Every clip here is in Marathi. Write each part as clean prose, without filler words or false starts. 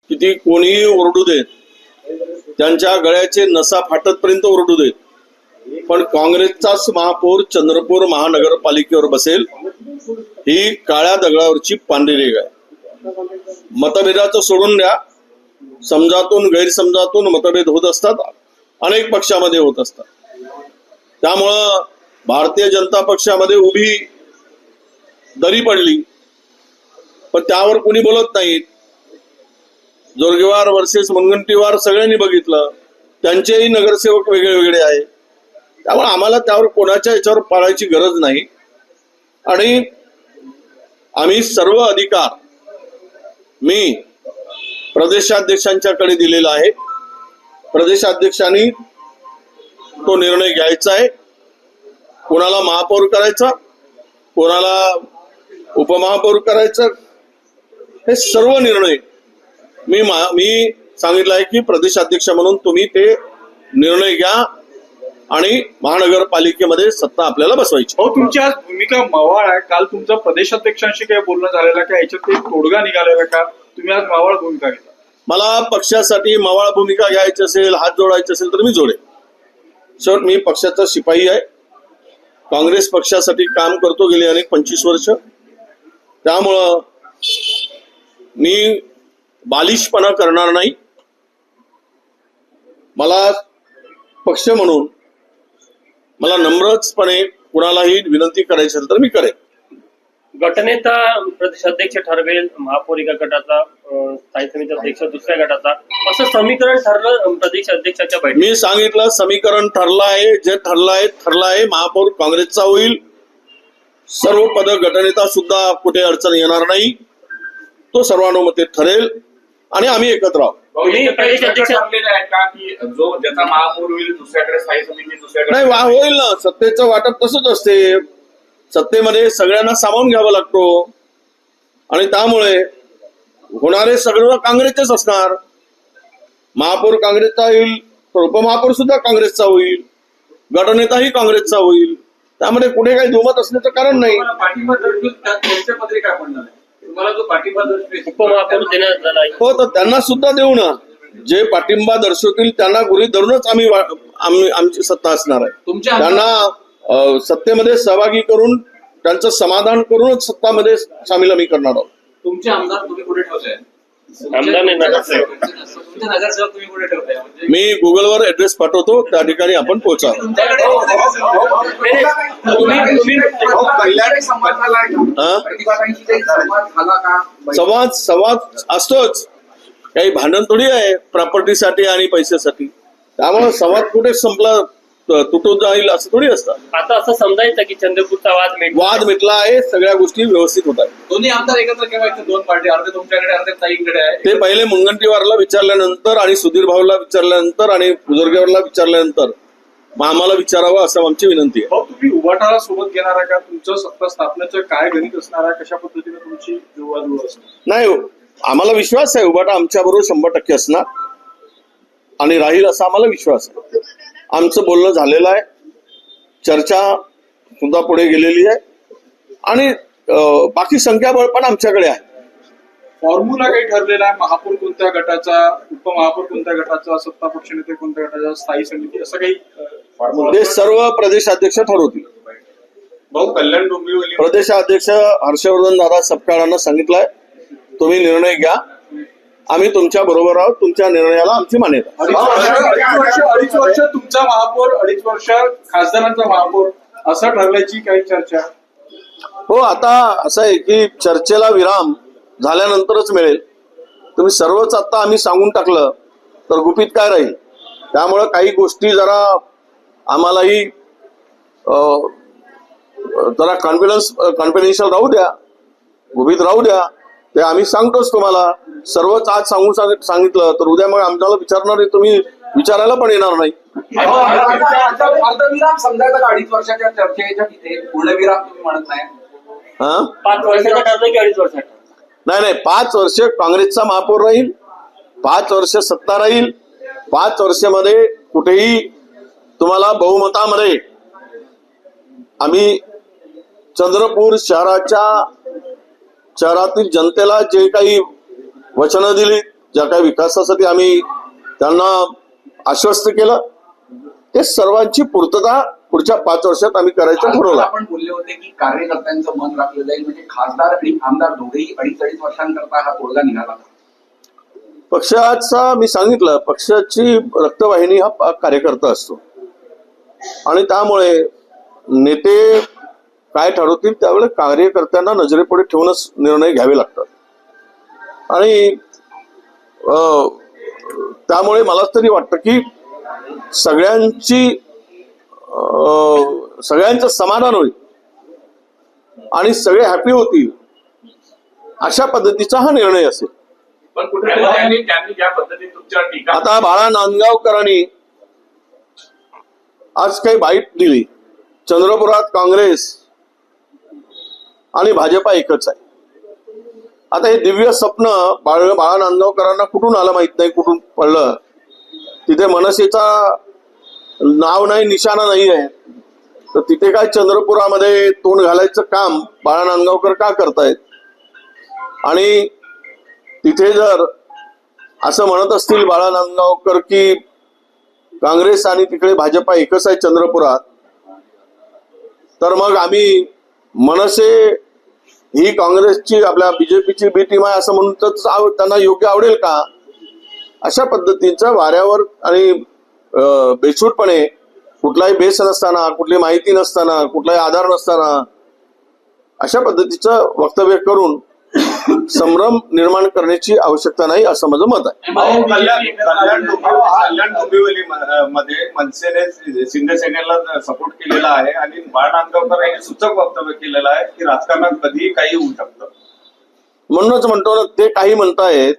किती कोणीही ओरडू देत, त्यांच्या गळ्याचे नसा फाटतपर्यंत ओरडू देत, पण काँग्रेसचाच महापौर चंद्रपूर महानगरपालिकेवर बसेल ही काळ्या दगडावरची पांढरी रेघ आहे. मतभेदाचं सोडून द्या, समजातून गैरसमजातून मतभेद होत असतात, अनेक पक्षामध्ये होत असतात. त्यामुळं भारतीय जनता पक्षामध्ये उभी दरी पडली, पण त्यावर कोणी बोलत नाहीत. जोरगेवार वर्सेस मुनगंटीवार सगळ्यांनी बघितलं, त्यांचेही नगरसेवक वेगळे वेगळे आहे. त्यामुळे आम्हाला त्यावर कोणाच्या याच्यावर पाळायची गरज नाही. आणि आम्ही सर्व अधिकार मी प्रदेशाध्यक्षांच्याकडे दिलेला आहे. प्रदेशाध्यक्षांनी तो निर्णय घ्यायचा आहे, कोणाला महापौर करायचा, कोणाला उपमहापौर करायचं, हे सर्व निर्णय मी सांगितलं आहे की प्रदेशाध्यक्ष म्हणून तुम्ही ते निर्णय घ्या आणि महानगरपालिकेमध्ये सत्ता आपल्याला बसवायची. हो, तुमची आज भूमिका मवाळ आहे. काल तुमचं प्रदेशाध्यक्षांशी काही बोलणं झालेलं का, याच्यात एक तोडगा निघालेला का, तुम्ही आज मवाळ भूमिका घेता? मला पक्षासाठी मवाळ भूमिका घ्यायची असेल, हात जोडायचे असेल तर मी जोडेन. शेवट मी पक्षाचा शिपाई आहे, काँग्रेस पक्षासाठी काम करतो गेली अनेक 25 वर्ष. त्यामुळं मी बालिशपणा करणार नाही. मला पक्ष म्हणून मला नम्रचपणे कुणालाही विनंती करायची असेल तर मी करेन. गटनेता प्रदेशाध्यक्ष ठरवेल, महापौरिका गटाचा, स्थायी समिती अध्यक्ष दुसऱ्या गटाचा, असं समीकरण ठरलं प्रदेश अध्यक्षाच्या बैठकीत. मी सांगितलं समीकरण ठरलं आहे, जे ठरलं आहे. महापौर काँग्रेसचा होईल, सर्व पद गटनेता सुद्धा कुठे अडचण येणार नाही, तो सर्वानुमते ठरेल आणि आम्ही एकत्र आहोत. प्रदेश अध्यक्ष जो ज्याचा महापौर होईल दुसऱ्याकडे स्थायी समिती दुसऱ्याकडे नाही होईल ना. सत्तेचं वाटप तसंच असते. सत्तेमध्ये सगळ्यांना सामावून घ्यावा लागतो आणि त्यामुळे होणारे सगळं काँग्रेसचेच असणार. महापौर काँग्रेसचा होईल तर उपमहापौर सुद्धा काँग्रेसचा होईल, गटनेताही काँग्रेसचा होईल. त्यामध्ये कुठे काही दुमत असण्याचं कारण नाही. पाठिंबा पत्रिका पडणार आहे तुम्हाला, जो पाठिंबा उपमहापौर देण्यात आला आहे. हो, तर त्यांना सुद्धा देऊ ना. जे पाठिंबा दर्शवतील त्यांना गृहीत धरूनच आमची सत्ता असणार आहे. त्यांना सत्तेमध्ये सहभागी करून त्यांचं समाधान करूनच सत्तामध्ये सामील आम्ही करणार आहोत. तुमचे आमदार तुम्ही कुठे ठेवताय? आमदार नाही, नगरसेवक. तुमचे नगरसेवक तुम्ही कुठे ठेवताय? मी गुगलवर ऍड्रेस पाठवतो, त्या ठिकाणी आपण पोहोचा. संवाद असतोच. काही भांडण थोडी आहे प्रॉपर्टीसाठी आणि पैशासाठी. त्यामुळे संवाद कुठे संपला तुटून जाईल असं थोडी असतं. आता असं समजायचं की चंद्रपूरचा वाद मिटला आहे, सगळ्या गोष्टी व्यवस्थित होत आहेत. दोन्ही आमदार एकत्र केव्हा? दोन पार्टी, अर्धे तुमच्याकडे अर्धे ताईंकडे आहे. ते पहिले मुनगंटीवारला विचारल्यानंतर आणि सुधीर भाऊला विचारल्यानंतर आणि जोरगेवारला विचारल्यानंतर आम्हाला विचारावं असं आमची विनंती आहे. तुम्ही उभाटाला सोबत घेणार आहे का? तुमचं सत्ता स्थापनेचं काय गणित असणार आहे? कशा पद्धतीने तुमची जुळवाजुळव असणार? नाही, आम्हाला विश्वास आहे उभाटा आमच्याबरोबर 100% असणार आणि राहील असा आम्हाला विश्वास आहे. आमचं बोलणं झालेलं आहे, चर्चा सुद्धा पुढे गेलेली आहे आणि बाकी संख्याबळ पण आमच्याकडे आहे. फॉर्म्युला काही ठरलेला आहे? महापौर कोणत्या गटाचा, उपमहापौर कोणत्या गटाचा, सत्ता पक्ष नेते कोणत्या गटाचा, स्थायी समिती, असं काही ते सर्व प्रदेशाध्यक्ष ठरवतील. भाऊ, कल्याण डोंबिवली प्रदेशाध्यक्ष हर्षवर्धन दादा सपकाळांना सांगितलंय तुम्ही निर्णय घ्या, आम्ही तुमच्या बरोबर आहोत, तुमच्या निर्णयाला आमची मान्यता. 2.5 वर्ष तुमचा महापौर, 2.5 वर्ष खासदारांचा महापौर, असं ठरल्याची काही चर्चा? हो, आता असं आहे की चर्चेला विराम झाल्यानंतरच मिळेल. तुम्ही सर्वच आता आम्ही सांगून टाकलं तर गुपित काय राहील. त्यामुळं काही गोष्टी जरा आम्हालाही जरा कॉन्फिडेन्शियल राहू द्या, गुपित राहू द्या. ते आम्ही सांगतोच तुम्हाला. सर्वच आज सांगितलं तर उद्या मग आम्हाला विचारणार आहे, तुम्ही विचारायला पण येणार नाही. अर्धविराम समजायचा का 2.5 वर्षाच्या चर्चेच्या तिथे? पूर्णविराम तुम्ही म्हणत नाही? 5 वर्षाचा ठरलं की 2.5 वर्षाचा? नाही, 5 वर्ष काँग्रेसचा महापौर राहील, 5 वर्ष सत्ता राहील. 5 वर्षामध्ये कुठेही तुम्हाला बहुमतामध्ये आम्ही चंद्रपूर शहरातील जनतेला जे काही वचनं दिली ज्या काही विकासासाठी आम्ही त्यांना आश्वस्त केलं ते सर्वांची पूर्तता पुढच्या 5 वर्षात आम्ही करायचं ठरवलं. आपण बोलले होते की कार्यकर्त्यांचं मन राखलं जाईल, म्हणजे खासदार आणि आमदार दोघेही 2.5 वर्षांकरता हा तोडगा निघाला. पक्षाचा मी सांगितलं, पक्षाची रक्तवाहिनी हा कार्यकर्ता असतो आणि त्यामुळे नेते काय ठरवतील त्यावेळेस कार्यकर्त्यांना नजरेपुढे ठेवूनच निर्णय घ्यावे लागतात आणि त्यामुळे मला तरी वाटतं की सगळ्यांचं समाधान होईल आणि सगळे हॅपी होतील अशा पद्धतीचा हा निर्णय असेल. पण कुठेतरी त्यांनी ज्या पद्धतीने तुमच्यावर टीका आता बाळा नांदगावकरांनी आज काही बाईट दिली. चंद्रपुरात काँग्रेस आणि भाजपा एकच आहे. आता हे दिव्य स्वप्न बाळा नांदगावकरांना कुठून आलं माहित नाही, कुठून पडलं. तिथे मनसेचा नाव नाही, निशाणा नाही आहे, तर तिथे काय चंद्रपुरामध्ये तोंड घालायचं काम बाळा नांदगावकर का करतायत. आणि तिथे जर असं म्हणत असतील बाळा नांदगावकर की काँग्रेस आणि तिकडे भाजपा एकच आहे चंद्रपुरात, तर मग आम्ही मनसे ही काँग्रेसची आपल्या बीजेपीची बी टीम आहे असं म्हणून तर त्यांना योग्य आवडेल का. अशा पद्धतीचा वाऱ्यावर आणि बेछूटपणे कुठलाही बेस नसताना, कुठली माहिती नसताना, कुठलाही आधार नसताना अशा पद्धतीचं वक्तव्य करून संभ्रम निर्माण करण्याची आवश्यकता नाही असं माझं मत आहे. कल्याण डोंबिवली मध्ये मनसेने शिंदेसेनेला सपोर्ट केलेला आहे आणि बाळा नांदगावकर यांनी सूचक वक्तव्य केलेलं आहे की राजकारणात कधीही काही होऊ शकतं. म्हणूनच म्हणतो ना, ते काही म्हणतायत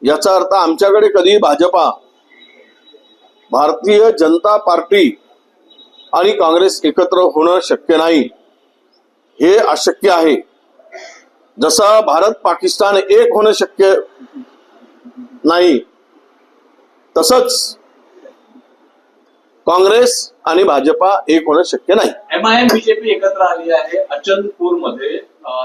याचा अर्थ आमच्याकडे कधी भाजपा, भारतीय जनता पार्टी आणि काँग्रेस एकत्र होणं शक्य नाही, हे अशक्य आहे. जसं भारत पाकिस्तान एक होणं शक्य नाही तसंच काँग्रेस आणि भाजपा एक होणं शक्य नाही. एमआयएम बीजेपी एकत्र आली आहे अचलपूरमध्ये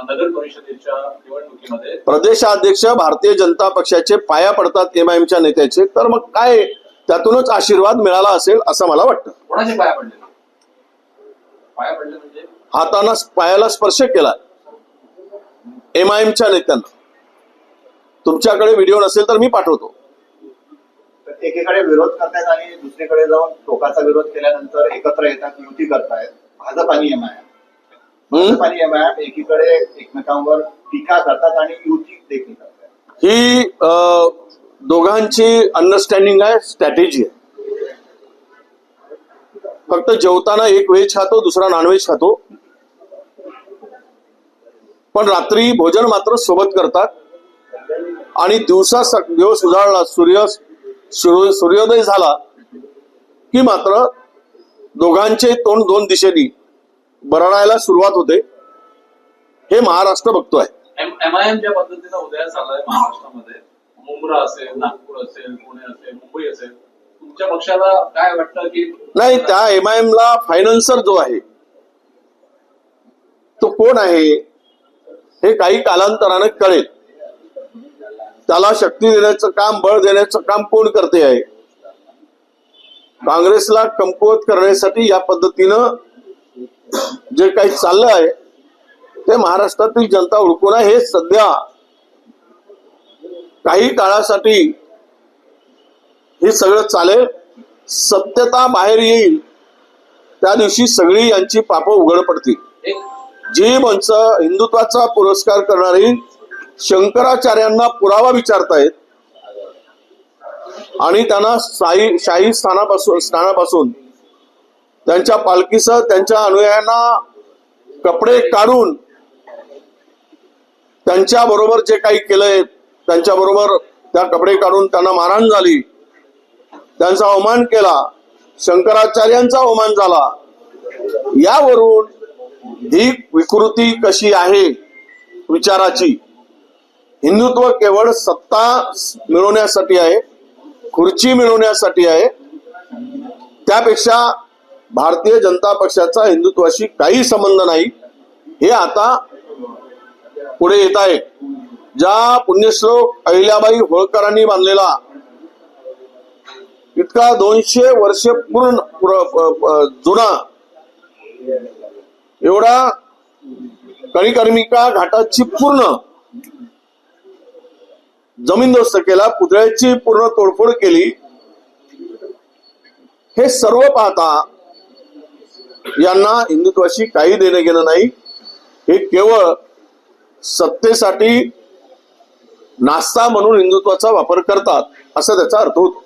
नगर परिषदेच्या निवडणुकीमध्ये. प्रदेशाध्यक्ष भारतीय जनता पक्षाचे पाया पडतात एमआयएमच्या नेत्याचे, तर मग काय त्यातूनच आशीर्वाद मिळाला असेल असं मला वाटतं. कोणाचे पाया पडले? पाया पडले म्हणजे हाताना पायाला स्पर्श केला एमआयएमच्या नेत्यांना. तुमच्याकडे व्हिडिओ नसेल तर मी पाठवतो. एकीकडे विरोध करतायत आणि दुसरीकडे जाऊन टोकाचा विरोध केल्यानंतर एकत्र येतात, युती करतायत भाजप आणि एमआयएम. भाजप आणि एमआयएम एकीकडे एकमेकांवर टीका करतात आणि युती देखील करतात. ही दोघांची अंडरस्टँडिंग आहे, स्ट्रॅटेजी आहे. फक्त जेवताना एक व्हेज खातो, दुसरा नॉनव्हेज खातो, पण रात्री भोजन मात्र सोबत करतात आणि दिवस उजाळला, सूर्योदय झाला की मात्र दोघांचे तोंड दोन दिशेनी बरडायला सुरुवात होते. हे महाराष्ट्र बघतोय. एमआयएम ज्या पद्धतीनं उदयास आलाय महाराष्ट्रामध्ये, मुंब्रा असेल, नागपूर असेल, पुणे असेल, मुंबई असेल, तुमच्या पक्षाला काय वाटतं की नाही, त्या एमआयएम ला फायनान्सर जो आहे तो कोण आहे हे काही कालांतराने कळेल. त्याला शक्ती देण्याचं काम, बळ देण्याचं काम कोण करते आहे. काँग्रेसला कमकुवत करण्यासाठी या पद्धतीनं जे काही चाललं आहे ते महाराष्ट्रातील जनता ओळखून आहे. हे सध्या काही काळासाठी हे सगळं चालेल. सत्यता बाहेर येईल त्या दिवशी सगळी यांची पापं उघड पडतील. जी माणसं हिंदुत्वाचा पुरस्कार करणारी शंकराचार्यांना पुरावा विचारतायत आणि त्यांना शाही स्थानापासून त्यांच्या पालखीसह त्यांच्या अनुयायांना कपडे काढून त्यांच्या बरोबर जे काही केलंय, त्यांच्या बरोबर त्या कपडे काढून त्यांना मारहाण झाली, त्यांचा अवमान केला, शंकराचार्यांचा अवमान झाला. यावरून ही विकृती कशी आहे विचाराची. हिंदुत्व केवळ सत्ता मिळवण्यासाठी आहे, खुर्ची मिळवण्यासाठी आहे. त्यापेक्षा भारतीय जनता पक्षाचा हिंदुत्वाशी काही संबंध नाही. हे आता पुढे येत आहे. ज्या पुण्यश्लोक अहिल्याबाई होळकरांनी बांधलेला इतका 200 वर्ष जुना एवढा कणिकर्णिका घाटाची पूर्ण जमीनदोस्त केला, पुतळ्याची पूर्ण तोडफोड केली. हे सर्व पाहता यांना हिंदुत्वाशी काही देणं घेणं नाही. हे केवळ सत्तेसाठी नाश्ता म्हणून हिंदुत्वाचा वापर करतात असा त्याचा अर्थ होतो.